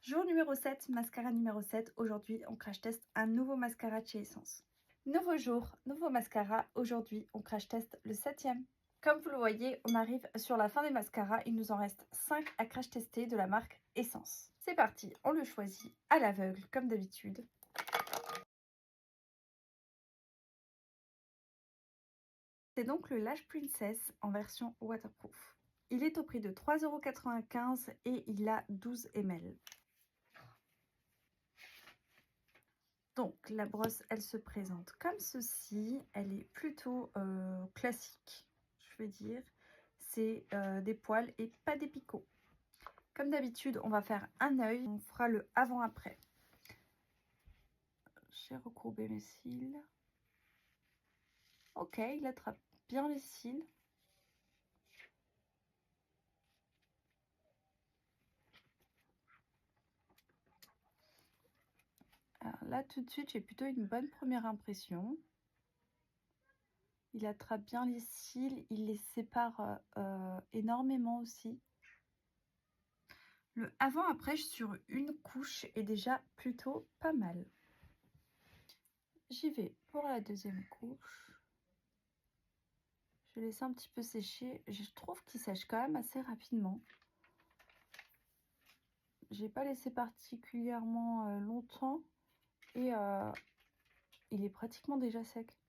Jour numéro 7, mascara numéro 7. Aujourd'hui, on crash test un nouveau mascara de chez Essence. Nouveau jour, nouveau mascara. Aujourd'hui, on crash test le 7e. Comme vous le voyez, on arrive sur la fin des mascaras. Il nous en reste 5 à crash tester de la marque Essence. C'est parti, on le choisit à l'aveugle comme d'habitude. C'est donc le Lash Princess en version waterproof. Il est au prix de 3,95 € et il a 12 ml. Donc la brosse, elle se présente comme ceci. Elle est plutôt classique, je vais dire. C'est des poils et pas des picots. Comme d'habitude, on va faire un œil. On fera le avant-après. J'ai recourbé mes cils. Ok, il attrape bien les cils. Alors là, tout de suite, j'ai plutôt une bonne première impression. Il attrape bien les cils. Il les sépare énormément aussi. Le avant-après sur une couche est déjà plutôt pas mal. J'y vais pour la deuxième couche. Je laisse un petit peu sécher. Je trouve qu'il sèche quand même assez rapidement. J'ai pas laissé particulièrement longtemps et il est pratiquement déjà sec.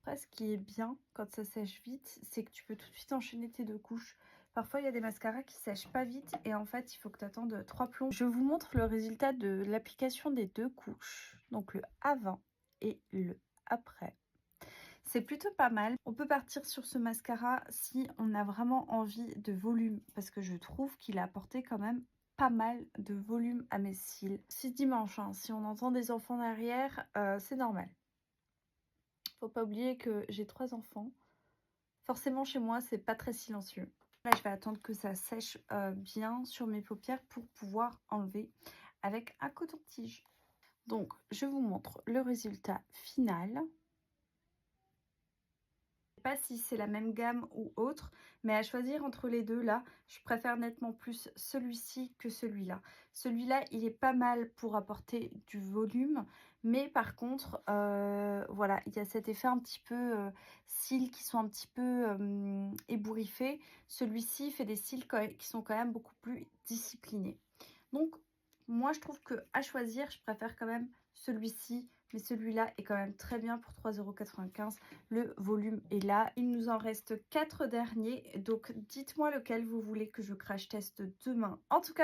Après, ce qui est bien quand ça sèche vite, c'est que tu peux tout de suite enchaîner tes deux couches. Parfois, il y a des mascaras qui sèchent pas vite et en fait, il faut que tu attendes 3 plombs. Je vous montre le résultat de l'application des deux couches. Donc, le avant et le après. C'est plutôt pas mal. On peut partir sur ce mascara si on a vraiment envie de volume parce que je trouve qu'il a apporté quand même pas mal de volume à mes cils. 6 dimanche, hein, si on entend des enfants derrière, c'est normal. Faut pas oublier que j'ai 3 enfants. Forcément, chez moi, c'est pas très silencieux. Là, je vais attendre que ça sèche bien sur mes paupières pour pouvoir enlever avec un coton-tige. Donc, je vous montre le résultat final. Pas si c'est la même gamme ou autre, mais à choisir entre les deux là, je préfère nettement plus celui-ci que celui-là. Celui-là, il est pas mal pour apporter du volume, mais par contre, voilà, il y a cet effet un petit peu cils qui sont un petit peu ébouriffés. Celui-ci fait des cils qui sont quand même beaucoup plus disciplinés. Donc, moi, je trouve que à choisir, je préfère quand même celui-ci. Mais celui-là est quand même très bien pour 3,95 €. Le volume est là. Il nous en reste 4 derniers. Donc, dites-moi lequel vous voulez que je crash teste demain. En tout cas,